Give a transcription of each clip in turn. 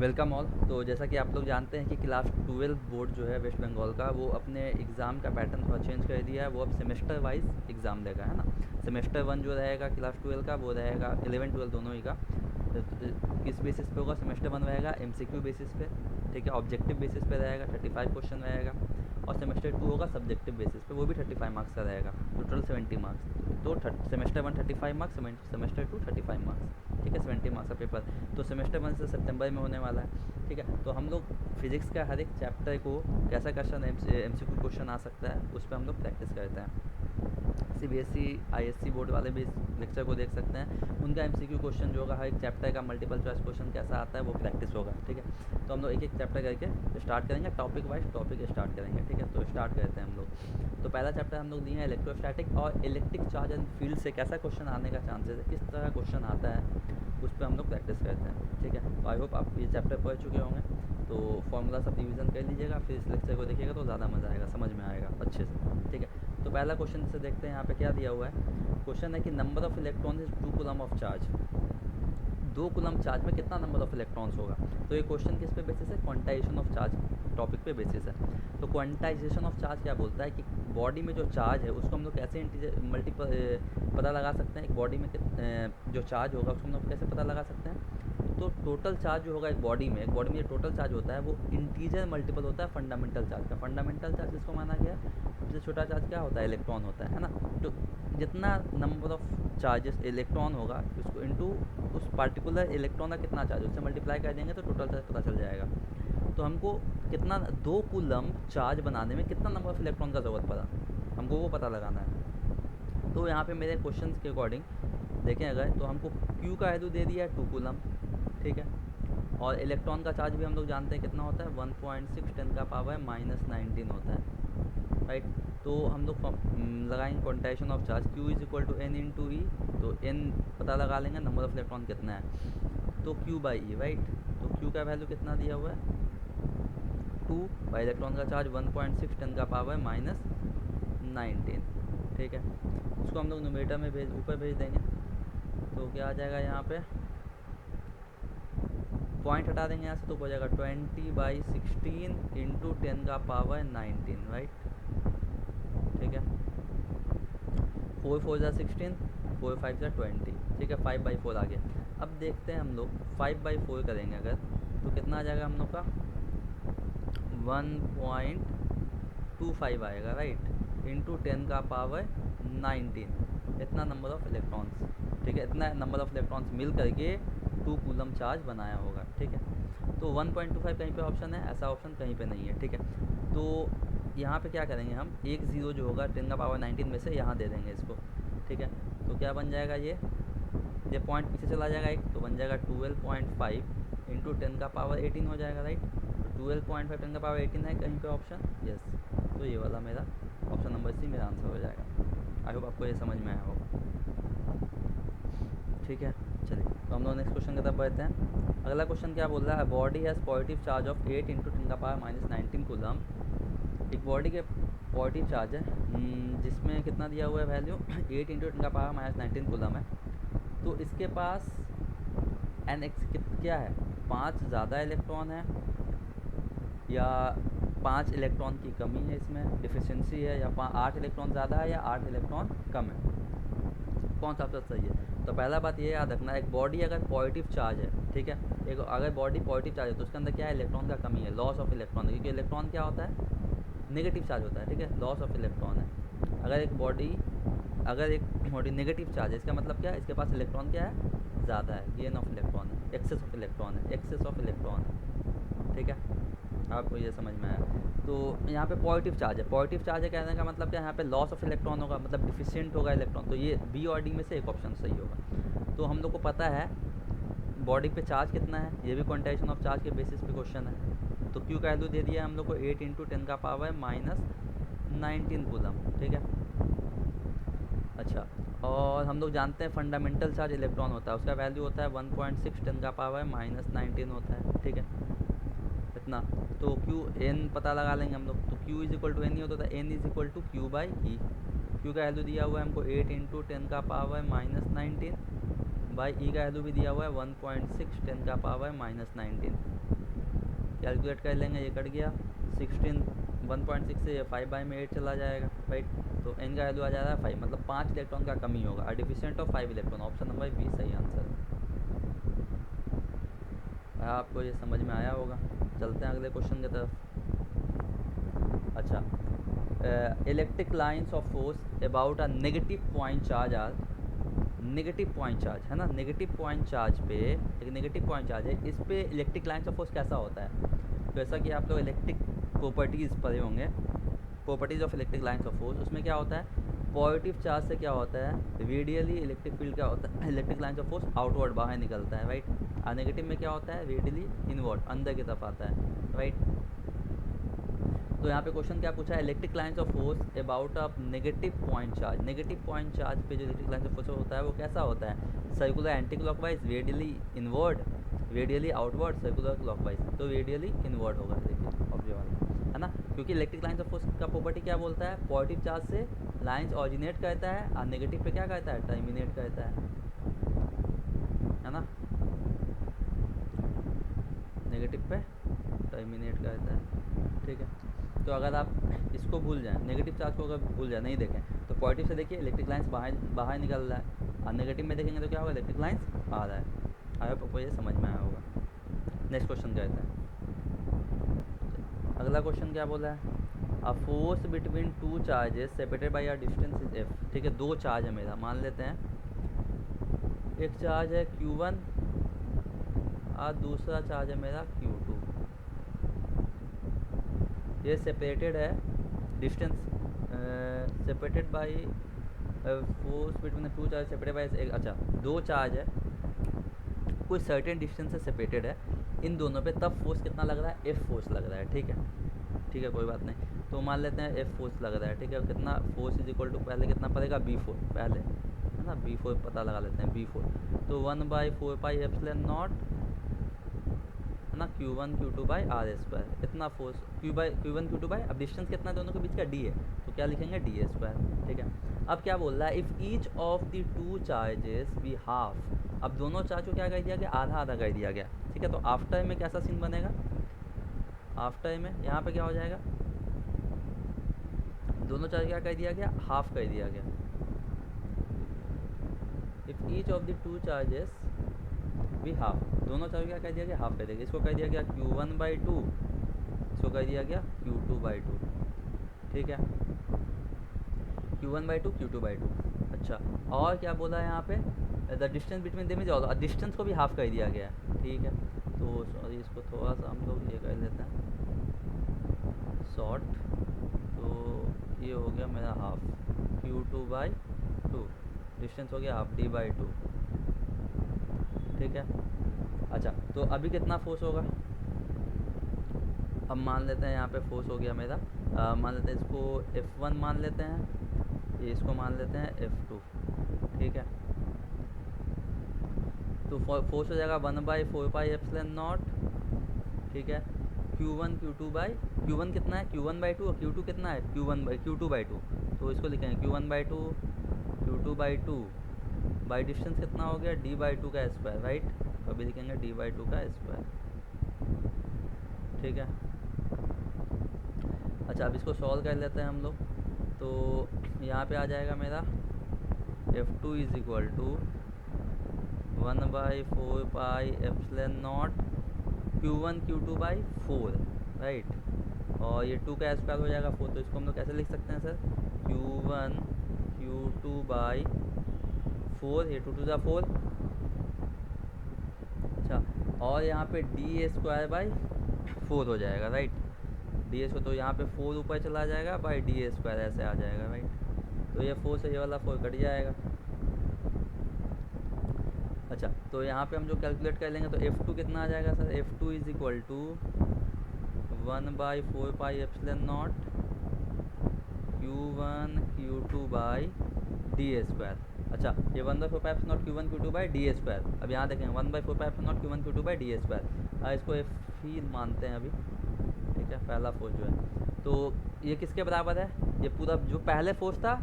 Welcome all. तो जैसा कि आप लोग जानते हैं कि क्लास 12 बोर्ड जो है वेस्ट बंगाल का, वो अपने एग्ज़ाम का पैटर्न थोड़ा चेंज कर दिया है। वो अब सेमेस्टर वाइज एग्ज़ाम लेगा, है ना। सेमेस्टर 1 जो रहेगा क्लास 12 का, वो रहेगा 11 12 दोनों ही का। किस बेसिस पे होगा? सेमेस्टर 1 रहेगा एमसीक्यू बेसिस पे, ठीक है। ऑब्जेक्टिव बेसिस पे रहेगा, 35 क्वेश्चन रहेगा। और सेमेस्टर 2 होगा सब्जेक्टिव बेसिस पे, वो भी 35 मार्क्स का रहेगा, टोटल 70 मार्क्स। तो सेमेस्टर 1 35 मार्क्स, सेमेस्टर 2 35 मार्क्स, ठीक है। 70 मार्क्स का पेपर तो सेमेस्टर 1 से सितंबर में होने वाला है, ठीक है। तो हम लोग फिजिक्स का हर एक चैप्टर को कैसा क्वेश्चन एमसीक्यू क्वेश्चन आ सकता है उस पर हम लोग प्रैक्टिस करते हैं। सीबीएसई आईएससी बोर्ड वाले भी इस लेक्चर को देख सकते हैं। उनका एमसीक्यू क्वेश्चन जो होगा, हर एक चैप्टर का मल्टीपल चॉइस क्वेश्चन कैसा आता है वो प्रैक्टिस होगा, ठीक है। तो हम लोग एक एक चैप्टर करके स्टार्ट करेंगे, टॉपिक वाइज टॉपिक स्टार्ट करेंगे, ठीक है। तो स्टार्ट करते हैं हम लोग। तो पहला चैप्टर हम लोग दिए हैं इलेक्ट्रोस्टैटिक और इलेक्ट्रिक चार्ज एंड फील्ड से कैसा क्वेश्चन आने का चांसेस है, किस तरह क्वेश्चन आता है, उस पर हम लोग प्रैक्टिस करते हैं, ठीक है। तो आई होप आप ये चैप्टर पढ़ चुके होंगे। तो फॉर्मूला सब रिवीजन कर लीजिएगा, फिर इस लेक्चर को देखिएगा तो ज़्यादा मज़ा आएगा, समझ में आएगा अच्छे से, ठीक है। तो पहला क्वेश्चन से देखते हैं, यहाँ पे क्या दिया हुआ है। क्वेश्चन है कि number of electron is 2 coulomb of charge. 2 coulomb charge में कितना नंबर ऑफ इलेक्ट्रॉन्स होगा। तो ये क्वेश्चन किस पे बेसिस है? क्वांटाइजेशन ऑफ चार्ज टॉपिक पे बेसिस है। तो क्वांटाइजेशन ऑफ चार्ज क्या बोलता है कि बॉडी में जो चार्ज है उसको हम लोग कैसे मल्टीपल पता लगा सकते हैं। एक बॉडी में जो चार्ज होगा उसको हम लोग कैसे पता लगा सकते हैं। तो टोटल चार्ज जो होगा एक बॉडी में जो टोटल चार्ज होता है वो इंटीजर मल्टीपल होता है फंडामेंटल चार्ज का। फंडामेंटल चार्ज जिसको माना गया सबसे छोटा चार्ज क्या होता है? इलेक्ट्रॉन होता है ना। तो जितना नंबर ऑफ चार्जेस इलेक्ट्रॉन होगा उसको इनटू उस पार्टिकुलर इलेक्ट्रॉन का कितना चार्ज, उससे मल्टीप्लाई कर देंगे तो टोटल चार्ज पता चल जाएगा। तो हमको कितना 2 कूलम चार्ज बनाने में कितना नंबर ऑफ इलेक्ट्रॉन का ज़रूरत पड़ा, हमको वो पता लगाना है। तो यहाँ पे मेरे क्वेश्चन के अकॉर्डिंग देखें अगर, तो हमको Q का वैल्यू दे दिया है 2 कूलम, ठीक है। और इलेक्ट्रॉन का चार्ज भी हम लोग जानते हैं कितना होता है, 1.6 10 का पावर -19 होता है, राइट। तो हम लोग लगाएंगे quantization of charge, Q is equal to N into e. तो N पता लगा लेंगे, नंबर ऑफ इलेक्ट्रॉन कितना है, तो Q बाई ई, राइट। तो Q का वैल्यू कितना दिया हुआ है 2, बाई इलेक्ट्रॉन का चार्ज 1.6 10 का पावर -19, ठीक है। उसको हम लोग न्यूमरेटर में ऊपर भेज देंगे तो क्या आ जाएगा, यहाँ पे पॉइंट हटा देंगे यहाँ से तो हो जाएगा 20/16 इंटू 10 का पावर 19, राइट, ठीक है। 4 4 जा 16, 4 5 जा 20, ठीक है। 5/4 आ गया। अब देखते हैं हम लोग 5/4 करेंगे अगर, तो कितना आ जाएगा हम लोग का 1.25 आएगा, राइट, इंटू 10 का पावर 19। इतना नंबर ऑफ इलेक्ट्रॉन्स, ठीक है। इतना नंबर ऑफ इलेक्ट्रॉन्स मिल करके 2 कूलम चार्ज बनाया होगा, ठीक है। तो 1.25 कहीं पे ऑप्शन है, ऐसा ऑप्शन कहीं पे नहीं है, ठीक है। तो यहाँ पे क्या करेंगे हम, एक ज़ीरो जो होगा 10 का पावर 19 में से यहाँ दे देंगे इसको, ठीक है। तो क्या बन जाएगा, ये पॉइंट पीछे चला जाएगा एक, तो बन जाएगा 12.5 इंटू 10 का पावर 18 हो जाएगा, राइट। 12.5 10 का पावर 18 है कहीं पे ऑप्शन, यस। तो ये वाला मेरा ऑप्शन नंबर सी मेरा आंसर हो जाएगा। आई होप आपको ये समझ में आया होगा, ठीक है। चलिए तो हम लोग नेक्स्ट क्वेश्चन की तरफ बढ़ते हैं। अगला क्वेश्चन क्या बोल रहा है, body has positive charge of 8 into 10 का पावर -19 कूलम। एक बॉडी के पॉजिटिव चार्ज है जिसमें कितना दिया हुआ है वैल्यू 8 इंटू 10 का पावर -19 कूलम है। तो इसके पास NX क्या है, 5 ज़्यादा इलेक्ट्रॉन है या 5 इलेक्ट्रॉन की कमी है, इसमें डिफिशियंसी है, या 8 इलेक्ट्रॉन ज़्यादा है या 8 इलेक्ट्रॉन कम है, कौन सा सबसे सही है। तो पहला बात ये याद रखना, एक बॉडी अगर पॉजिटिव चार्ज है, ठीक है, एक अगर बॉडी पॉजिटिव चार्ज है तो उसके अंदर क्या है, इलेक्ट्रॉन का कमी है, लॉस ऑफ इलेक्ट्रॉन, क्योंकि इलेक्ट्रॉन क्या होता है, नेगेटिव चार्ज होता है, ठीक है, लॉस ऑफ इलेक्ट्रॉन है। अगर एक बॉडी नेगेटिव चार्ज है, इसका मतलब क्या है, इसके पास इलेक्ट्रॉन क्या है, ज़्यादा है, गेन ऑफ इलेक्ट्रॉन है, एक्सेस ऑफ इलेक्ट्रॉन है, एक्सेस ऑफ इलेक्ट्रॉन है, ठीक है। आपको ये समझ में आया। तो यहाँ पे पॉजिटिव चार्ज है, पॉजिटिव चार्ज है कहने का मतलब क्या, यहाँ पे लॉस ऑफ इलेक्ट्रॉन होगा, मतलब डिफिशिएंट होगा इलेक्ट्रॉन। तो ये बी और डी में से एक ऑप्शन सही होगा। तो हम लोग को पता है बॉडी पे चार्ज कितना है, ये भी क्वांटाइजेशन ऑफ चार्ज के बेसिस पे क्वेश्चन है। तो क्यू का वैल्यू दे दिया है हम लोग को 8 इंटू 10 का पावर -19 कूलम, ठीक है। अच्छा, और हम लोग जानते हैं फंडामेंटल चार्ज इलेक्ट्रॉन होता है, उसका वैल्यू होता है 1.6 10 का पावर -19 होता है, ठीक है, इतना। तो क्यू एन पता लगा लेंगे हम लोग, तो Q is equal to N ही होता था, N is equal to Q by e. क्यू का वैल्यू दिया हुआ है हमको 8 इंटू 10 का पावर -19, बाई ई का वैल्यू भी दिया हुआ है 1.6, 10 का पावर -19। कैलकुलेट कर लेंगे, ये कट गया 16, 1.6 से ये 5 में 8 चला जाएगा, राइट। तो एन का वैल्यू आ जा रहा है 5, मतलब 5 इलेक्ट्रॉन का कमी होगा, a deficient of 5 electron. Option number B सही आंसर है। आपको ये समझ में आया होगा। चलते हैं अगले क्वेश्चन की तरफ। अच्छा, electric lines of force about a negative point charge are, negative point charge है ना, नेगेटिव पॉइंट चार्ज पे एक नेगेटिव पॉइंट चार्ज है, इस पे इलेक्ट्रिक लाइन्स ऑफ फोर्स कैसा होता है। तो जैसा कि आप लोग इलेक्ट्रिक प्रॉपर्टीज़ पढ़े होंगे, properties of electric lines of force, उसमें क्या होता है, पॉजिटिव चार्ज से क्या होता है, रेडियली इलेक्ट्रिक फील्ड क्या होता है, electric lines of force outward बाहर निकलता है, राइट। और नेगेटिव में क्या होता है, रेडियली इनवर्ड अंदर की तरफ आता है, राइट। तो यहाँ पे क्वेश्चन क्या पूछा है, electric lines of force about a negative point charge. Negative point charge पे जो इलेक्ट्रिक लाइन्स ऑफ फोर्स होता है वो कैसा होता है, circular anti clockwise, radially inward, radially outward, circular clockwise. तो रेडियली इनवर्ड होगा, देखिए ऑब्जेक्ट वाला, है ना, क्योंकि इलेक्ट्रिक लाइन्स ऑफ फोर्स का प्रॉपर्टी क्या बोलता है, पॉजिटिव चार्ज से लाइन्स ऑरिजिनेट करता है और नेगेटिव पे क्या करता है, टर्मिनेट करता है ना, नेगेटिव पे टर्मिनेट करता है, ठीक है। तो अगर आप इसको भूल जाएं, नेगेटिव चार्ज को अगर भूल जाए, नहीं देखें, तो पॉजिटिव से देखिए इलेक्ट्रिक लाइन्स बाहर निकल रहा है, और नेगेटिव में देखेंगे तो क्या होगा, इलेक्ट्रिक लाइन्स आ रहा है। आई होप आपको ये समझ में आया होगा। नेक्स्ट क्वेश्चन कहते हैं, अगला क्वेश्चन क्या बोला है, a force between two charges separated by a distance is F. ठीक है, दो चार्ज है मेरा, मान लेते हैं एक चार्ज है Q1 और दूसरा चार्ज है मेरा Q2। ये सेपरेटेड है, distance separated by force between two charge separated by, अच्छा दो चार्ज है, कोई सर्टेन डिस्टेंस से सेपरेटेड है, इन दोनों पे तब फोर्स कितना लग रहा है, एफ फोर्स लग रहा है, ठीक है, कोई बात नहीं। तो मान लेते हैं एफ फोर्स लग रहा है, ठीक है, कितना फोर्स इज इक्वल टू, पहले कितना पड़ेगा B4, पहले है ना, B4 पता लगा लेते हैं, B4 तो 1/4 पाई एप्सिलॉन नॉट, है ना, Q1 Q2 बाई R², इतना फोर्स Q1 Q2 बाई, अब डिस्टेंस कितना दोनों के बीच का D है, तो क्या लिखेंगे D², ठीक है। अब क्या बोल रहा है, if each of the two charges be half, अब दोनों चार्ज को क्या कर दिया गया, आधा आधा कर दिया गया, ठीक है। तो आफ्टर में कैसा सीन बनेगा, आफ्टर में यहाँ पे क्या हो जाएगा, दोनों चार्ज क्या कर दिया गया, हाफ कर दिया गया। If each of the two charges भी हाफ, दोनों चार्ज क्या कर दिया गया, हाफ कर दिया गया। इसको कर दिया गया Q1/2, इसको कर दिया गया Q2/2, ठीक है, Q1/2 Q2/2। अच्छा, और क्या बोला है यहाँ पे, the distance between them is also, distance को भी हाफ कर दिया गया है, ठीक है। तो सॉरी, इसको थोड़ा सा हम लोग ये कर लेते हैं शॉर्ट, तो ये हो गया मेरा हाफ, Q2/2, डिस्टेंस हो गया हाफ, D/2, ठीक है। अच्छा, तो अभी कितना फोर्स होगा, अब मान लेते हैं यहाँ पे फोर्स हो गया मेरा, मान लेते हैं इसको F1 मान लेते हैं, ये इसको मान लेते हैं F2, ठीक है। तो फोर्स हो जाएगा 1/4 पाई एप्सिलॉन नॉट, ठीक है, Q1 Q1 कितना है, Q1/2, और Q2 कितना है, Q2/2, तो इसको लिखेंगे Q1/2 Q2/2 बाई डिस्टेंस कितना हो गया, D/2 का स्क्वायर, राइट, अभी लिखेंगे D/2 का स्क्वायर, ठीक है। अच्छा, अब इसको सॉल्व कर लेते हैं हम लोग, तो यहाँ पे आ जाएगा मेरा F2 is equal to 1/4 pi epsilon naught Q1 Q2/4, right, और ये 2 का स्क्वायर हो जाएगा 4, तो इसको हम लोग कैसे लिख सकते हैं सर, Q1 Q2/4, ये 2 2 4, अच्छा, और यहाँ पे D²/4 हो जाएगा, राइट, DS, तो यहाँ पे 4 ऊपर चला जाएगा बाई D² ऐसे आ जाएगा, राइट। तो ये 4 से ये वाला 4 कट जाएगा। अच्छा, तो यहाँ पे हम जो कैलकुलेट कर लेंगे तो F2 कितना आ जाएगा sir, F2 is equal to 1/4 pi epsilon naught Q1 Q2/D²। अच्छा, ये 1/4 pi epsilon naught Q1 Q2/D², अब यहाँ देखेंगे 1/4 pi epsilon naught Q1 Q2/D², इसको F ही मानते हैं अभी, ठीक है, पहला फोर्स जो है, तो ये किसके बराबर है, ये पूरा जो पहले फोर्स था,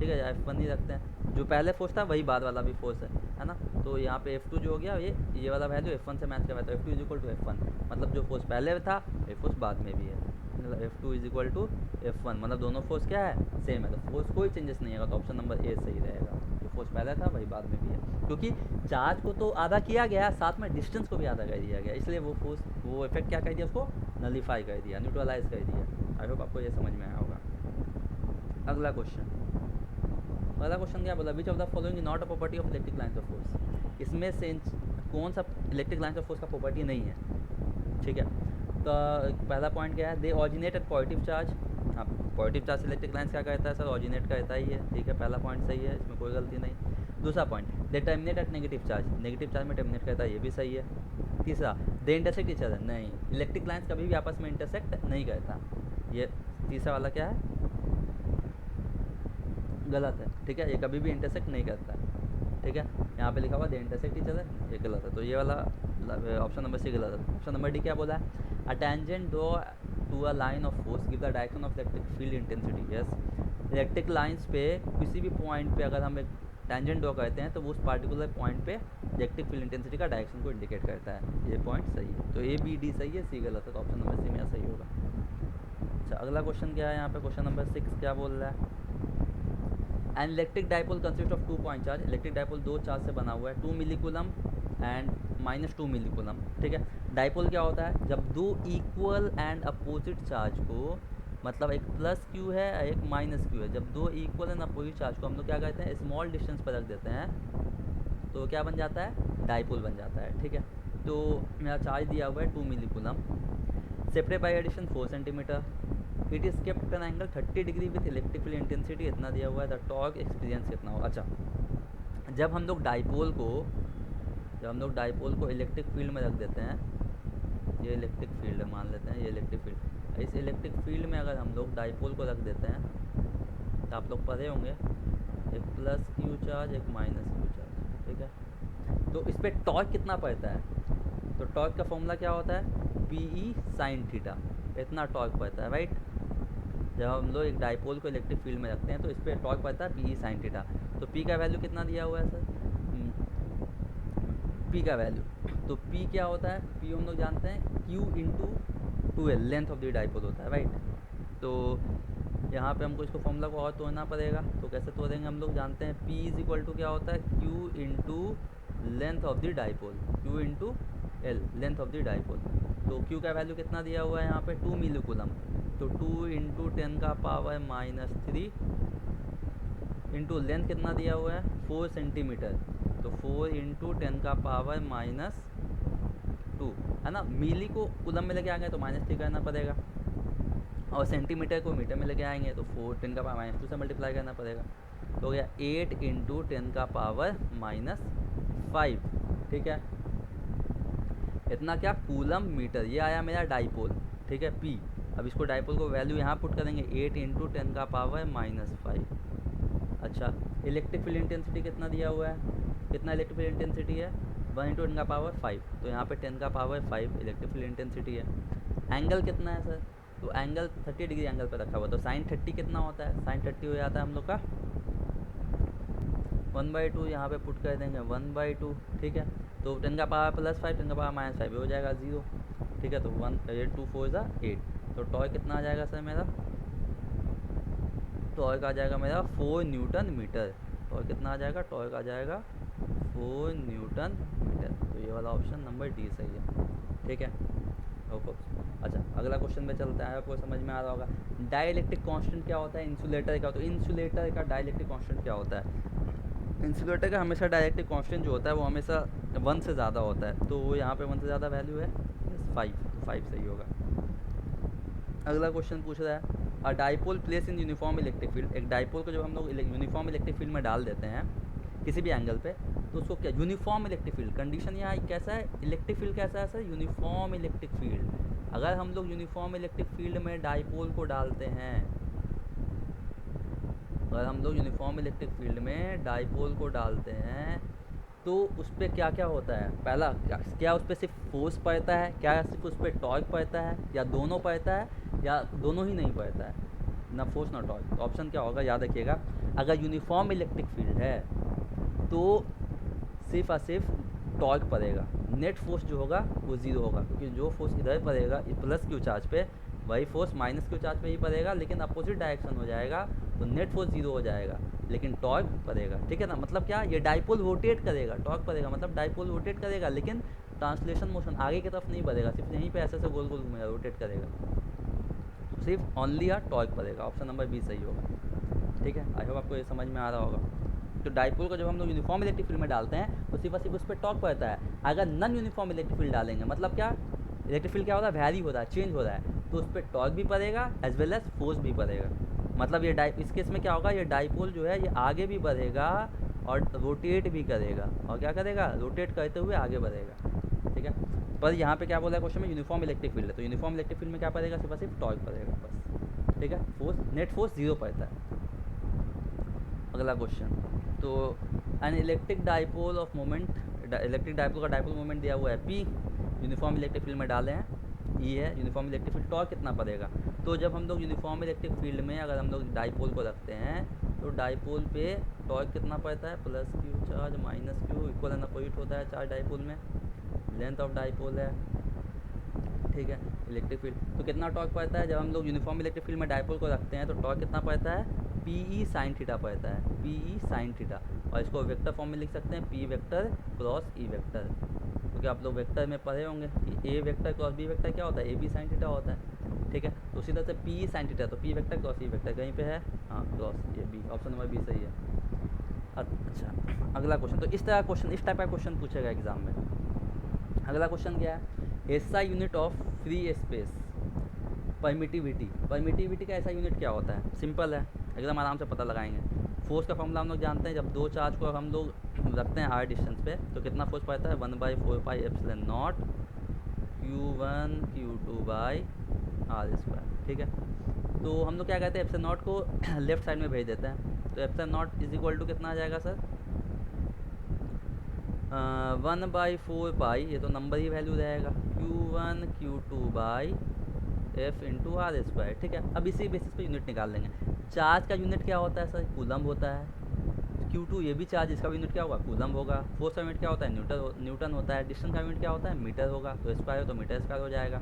ठीक है, F1 ही रखते हैं, जो पहले फोर्स था वही बाद वाला भी फोर्स है ना, तो यहाँ पे F2 जो हो गया ये वाला वैल्यू F1 से मैच करवाता है, F2 is equal to F1, मतलब जो फोर्स पहले था ये फोर्स बाद में भी है, मतलब F2 is equal to F1, मतलब दोनों फोर्स क्या है, सेम है, तो फोर्स कोई चेंजेस नहीं होगा, तो ऑप्शन नंबर ए सही रहेगा, जो फोर्स पहले था वही बाद में भी है, क्योंकि चार्ज को तो आधा किया गया, साथ में डिस्टेंस को भी आधा कर दिया गया, इसलिए वो फोर्स वो इफेक्ट क्या कर दिया, उसको नलीफाई कर दिया, न्यूट्रलाइज कर दिया। आई होप आपको ये समझ में आया होगा। अगला क्वेश्चन क्या बोला, which of the following is not a property of electric lines of force, इसमें से कौन सा इलेक्ट्रिक लाइन्स ऑफ फोर्स का प्रॉपर्टी नहीं है, ठीक है। तो पहला पॉइंट क्या है, दे ऑरिजिनेट एट पॉजिटिव चार्ज, हाँ पॉजिटिव चार्ज इलेक्ट्रिक लाइन्स क्या कहता है सर, ऑरिजिनेट कहता ही है, ठीक है, पहला पॉइंट सही है, इसमें कोई गलती नहीं। दूसरा point, they terminate at negative charge में टर्मिनेट करता है, ये भी सही है। तीसरा, दे इंटरसेक्ट ईच अदर, नहीं, इलेक्ट्रिक लाइन्स कभी भी आपस में इंटरसेक्ट नहीं करता, ये तीसरा वाला क्या है, गलत है, ठीक है, ये कभी भी इंटरसेक्ट नहीं करता है, ठीक है, यहाँ पे लिखा हुआ दे इंटरसेक्ट ईच अदर, ये गलत है, तो ये वाला ऑप्शन नंबर सी गलत है। ऑप्शन नंबर डी क्या बोला है, a tangent draw to a line of force give the direction of electric field intensity, yes, electric lines पे किसी भी पॉइंट पे अगर हम एक टेंजेंट ड्रॉ करते हैं तो वो उस पार्टिकुलर पॉइंट पे इलेक्ट्रिक फील्ड इंटेंसिटी का डायरेक्शन को इंडिकेट करता है, ये पॉइंट सही है, तो ए बी डी सही है, सी गलत है, तो ऑप्शन नंबर सी में सही होगा। अच्छा अगला क्वेश्चन क्या है, यहाँ पे क्वेश्चन नंबर 6 क्या बोल रहा है, an electric dipole consist of 2 point charge, electric dipole 2 charge से बना हुआ है, 2 मिलीकूलम एंड -2 मिलीकूलम, ठीक है। डाइपोल क्या होता है, जब दो इक्वल एंड अपोजिट चार्ज को, मतलब एक प्लस क्यू है एक माइनस क्यू है, जब दो इक्वल एंड अपोजिट चार्ज को हम लोग क्या कहते हैं, स्मॉल डिस्टेंस पर रख देते हैं, तो क्या बन जाता है, डाइपोल बन जाता है, ठीक है। तो मेरा चार्ज दिया हुआ है 2 millicoulomb, separate by addition 4 centimetre, it is kept an angle 30 degree with electric field intensity इतना दिया हुआ है, द टॉर्क एक्सपीरियंस कितना होगा। अच्छा, जब हम लोग डाइपोल को इलेक्ट्रिक फील्ड में रख देते हैं, ये इलेक्ट्रिक फील्ड है मान लेते हैं, ये इलेक्ट्रिक फील्ड, इस इलेक्ट्रिक फील्ड में अगर हम लोग डाइपोल को रख देते हैं, तो आप लोग पढ़े होंगे एक प्लस क्यू चार्ज एक माइनस क्यू चार्ज, ठीक है। तो इस पर टॉर्क कितना पड़ता है, तो टॉर्क का फॉर्मूला क्या होता है, पी ई साइन थीटा, इतना टॉर्क पड़ता है, राइट। जब हम लोग एक डाइपोल को इलेक्ट्रिक फील्ड में रखते हैं तो इस पर टॉर्क पड़ता है पी ई साइन थीटा, तो पी का वैल्यू कितना दिया हुआ है सर, पी का वैल्यू, तो पी क्या होता है, पी हम लोग जानते हैं Q into 2L length of the dipole होता है, राइट। तो यहाँ पे हमको इसको फॉर्मूला को और तोड़ना पड़ेगा, तो कैसे तोड़ेंगे, हम लोग जानते हैं P इज इक्वल टू क्या होता है, Q into length of the dipole, Q into L length of the dipole, तो Q का वैल्यू कितना दिया हुआ है यहाँ पे 2 मिलीकूलम, तो 2 इंटू 10 का पावर -3 इंटू लेंथ कितना दिया हुआ है 4 सेंटीमीटर, तो 4 इंटू 10 का पावर -2 है ना, मिली को कूलम में लेके आएंगे तो -3 करना पड़ेगा, और सेंटीमीटर को मीटर में लेके आएंगे तो 4 10 का पावर -2 से मल्टीप्लाई करना पड़ेगा, तो हो गया 8 इंटू 10 का पावर -5, ठीक है, इतना क्या कूलम मीटर, ये आया मेरा डाइपोल, ठीक है P। अब इसको डाइपोल को वैल्यू यहाँ पुट करेंगे 8 इंटू 10 का पावर -5। अच्छा, इलेक्ट्रिक फील्ड इंटेंसिटी कितना दिया हुआ है, कितना इलेक्ट्रिक फील्ड इंटेंसिटी है 1 इंटू 10 का पावर 5, तो यहाँ पे 10 का पावर 5 इलेक्ट्रिक फील्ड इंटेंसिटी है। एंगल कितना है सर, तो एंगल 30 डिग्री एंगल पर रखा हुआ, तो साइन 30 कितना होता है, साइन 30 हो जाता है हम लोग का 1/2, यहाँ पे पुट कर देंगे 1/2, ठीक है। तो 10 का पावर +5 10 का पावर -5 हो जाएगा 0, ठीक है, तो 1 2 4 8, तो टॉर्क कितना आ जाएगा सर मेरा, टॉर्क आ जाएगा मेरा 4 न्यूटन मीटर, टॉर्क कितना आ जाएगा, टॉर्क आ जाएगा 4 न्यूटन मीटर, तो ये वाला ऑप्शन नंबर डी सही है, ठीक है। ओके, अच्छा अगला क्वेश्चन में चलता है, आपको समझ में आ रहा होगा, डाइलेक्ट्रिक कांस्टेंट क्या होता है इंसुलेटर का, तो इंसुलेटर का डाइलेक्ट्रिक कांस्टेंट क्या होता है, इंसुलेटर का हमेशा डाइलेक्ट्रिक कांस्टेंट जो होता है वो हमेशा 1 से ज़्यादा होता है, तो यहाँ पे 1 से ज़्यादा वैल्यू है 5, तो 5 सही होगा। अगला क्वेश्चन पूछ रहा है, अ dipole place in uniform electric field, एक डाइपोल को जब हम लोग यूनिफॉर्म इलेक्ट्रिक फील्ड में डाल देते हैं किसी भी एंगल पे, तो उसको क्या यूनिफॉर्म इलेक्ट्रिक फील्ड, कंडीशन यहाँ कैसा है, इलेक्ट्रिक फील्ड कैसा है सर, यूनिफॉर्म इलेक्ट्रिक फील्ड। अगर हम लोग यूनिफॉर्म इलेक्ट्रिक फील्ड में डाइपोल को डालते हैं, अगर हम लोग यूनिफॉर्म इलेक्ट्रिक फील्ड में डाइपोल को डालते हैं तो उस पर क्या क्या होता है, पहला क्या उस पर सिर्फ फोर्स पड़ता है, क्या सिर्फ उस पर टॉर्क पड़ता है, या दोनों पड़ता है, या दोनों ही नहीं पड़ता है, ना फोर्स ना टॉर्क, तो ऑप्शन क्या होगा, याद रखिएगा, अगर यूनिफॉर्म इलेक्ट्रिक फील्ड है तो सिर्फ और सिर्फ टॉर्क पड़ेगा। नेट फोर्स जो होगा वो ज़ीरो होगा, क्योंकि जो फोर्स इधर पड़ेगा प्लस क्यू चार्ज पे, वही फोर्स माइनस क्यू चार्ज पे ही पड़ेगा, लेकिन अपोजिट डायरेक्शन हो जाएगा, तो नेट फोर्स जीरो हो जाएगा, लेकिन टॉर्क पड़ेगा। ठीक है ना, मतलब क्या, ये डाइपोल रोटेट करेगा, टॉर्क पड़ेगा मतलब डाइपोल रोटेट करेगा, लेकिन ट्रांसलेशन मोशन आगे की तरफ नहीं बढ़ेगा, सिर्फ यहीं पे ऐसे ऐसे गोल गोल घूमेगा, रोटेट करेगा, सिर्फ ओनली या टॉर्क पड़ेगा। ऑप्शन नंबर बी सही होगा। ठीक है, आई होप आपको ये समझ में आ रहा होगा। तो डाइपोल को जब हम लोग यूनिफॉर्म इलेक्ट्रिक फील्ड में डालते हैं तो सिर्फ और सिर्फ उस पर टॉर्क पड़ता है। अगर नॉन यूनिफॉर्म इलेक्ट्रिक फील्ड डालेंगे, मतलब क्या, इलेक्ट्रिक फील्ड क्या हो रहा है, वैरी हो रहा है, चेंज हो रहा है, तो उस पर टॉर्क भी पड़ेगा एज वेल एज फोर्स भी पड़ेगा। मतलब ये इस केस में क्या होगा, ये डाइपोल जो है ये आगे भी बढ़ेगा और रोटेट भी करेगा, और क्या करेगा, रोटेट करते हुए आगे बढ़ेगा। ठीक है, पर यहाँ पे क्या बोला है क्वेश्चन में, यूनिफॉर्म इलेक्ट्रिक फील्ड है, तो यूनिफॉर्म इलेक्ट्रिक फील्ड में क्या पड़ेगा, सिर्फ और सिर्फ टॉर्क पड़ेगा बस। ठीक है, फोर्स, नेट फोर्स जीरो पड़ता है। अगला क्वेश्चन, तो an electric dipole of moment, electric dipole का डाइपोल मोमेंट दिया हुआ है पी, यूनिफॉर्म इलेक्ट्रिक फील्ड में डाले हैं, ई है यूनिफॉर्म इलेक्ट्रिक फील्ड, टॉर्क कितना पड़ेगा। तो जब हम लोग यूनिफॉर्म इलेक्ट्रिक फील्ड में अगर हम लोग डाइपोल को रखते हैं, तो डाइपोल पे टॉर्क कितना पड़ता है, plus Q charge minus Q, equal and opposite होता है चार्ज डाइपोल में, लेंथ ऑफ डाइपोल है। ठीक है, इलेक्ट्रिक फील्ड तो कितना टॉर्क पड़ता है, जब हम लोग यूनिफॉर्म इलेक्ट्रिक फील्ड में डाइपोल को रखते हैं तो टॉर्क कितना पड़ता है, पी ई साइन थीटा पड़ता है, पी ई साइन थीटा, और इसको वेक्टर फॉर्म में लिख सकते हैं, P vector cross E vector, क्योंकि आप लोग वेक्टर में पढ़े होंगे कि ए वेक्टर क्रॉस बी वेक्टर क्या होता है, ए बी साइन थीटा होता है। ठीक है, तो उसी तरह से पी ई साइन थीटा, तो P vector cross E vector कहीं पे है, हाँ क्रॉस ये बी, ऑप्शन नंबर बी सही है। अच्छा, अगला क्वेश्चन, तो इस तरह क्वेश्चन, इस टाइप का क्वेश्चन पूछेगा एग्जाम में। अगला क्वेश्चन क्या है, SI unit of free space permittivity, permittivity का ऐसा यूनिट क्या होता है, सिंपल है, एकदम आराम से पता लगाएंगे। फोर्स का फॉर्मूला हम लोग जानते हैं, जब दो चार्ज को हम लोग रखते हैं आर डिस्टेंस पे, तो कितना फोर्स पड़ता है, 1/4πε0 Q1 Q2/r²। ठीक है, तो हम लोग क्या कहते हैं, ε0 को लेफ्ट साइड में भेज देते हैं, तो ε0 इज इक्वल टू कितना आ जाएगा सर, 1/4π, ये तो नंबर ही वैल्यू रहेगा, Q1 Q2/f/r²। ठीक है, अब इसी बेसिस पे यूनिट निकाल लेंगे। चार्ज का यूनिट क्या होता है सर, कूलम होता है, Q2 ये भी चार्ज, इसका यूनिट क्या होगा, कूलम होगा। फोर्स का यूनिट क्या होता है, न्यूटन होता है। डिस्टेंस का यूनिट क्या होता है, मीटर होगा, तो स्क्वायर हो तो मीटर स्क्वायर हो जाएगा।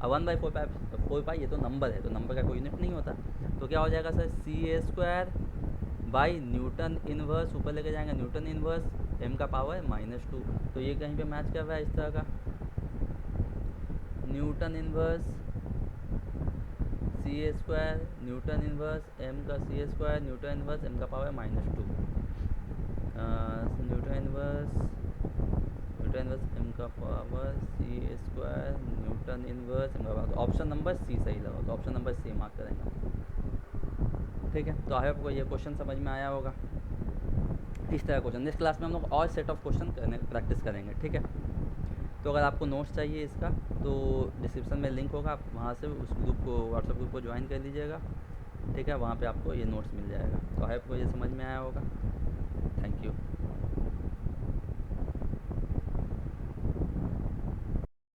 अब 1/4π ये तो नंबर है, तो नंबर का कोई यूनिट नहीं होता, तो क्या हो जाएगा सर, CA² न्यूटन इनवर्स, ऊपर लेके जाएंगे न्यूटन इनवर्स, m का पावर -2, तो ये कहीं पे मैच कर रहा है इस तरह का, Newton inverse CA² Newton inverse m का CA² न्यूटन इनवर्स m का पावर -2, न्यूटन इनवर्स m का power CA² Newton inverse m का पावर, ऑप्शन नंबर सी सही लगा, तो ऑप्शन नंबर सी मार्क करेंगे। ठीक है, तो आई होप को ये क्वेश्चन समझ में आया होगा। इस तरह क्वेश्चन नेक्स्ट क्लास में हम लोग और सेट ऑफ क्वेश्चन प्रैक्टिस करेंगे। ठीक है, तो अगर आपको नोट्स चाहिए इसका, तो डिस्क्रिप्शन में लिंक होगा, आप वहाँ से उस ग्रुप को, व्हाट्सएप ग्रुप को ज्वाइन कर लीजिएगा। ठीक है, वहाँ पे आपको ये नोट्स मिल जाएगा। तो आई होप को ये समझ में आया होगा। Thank you.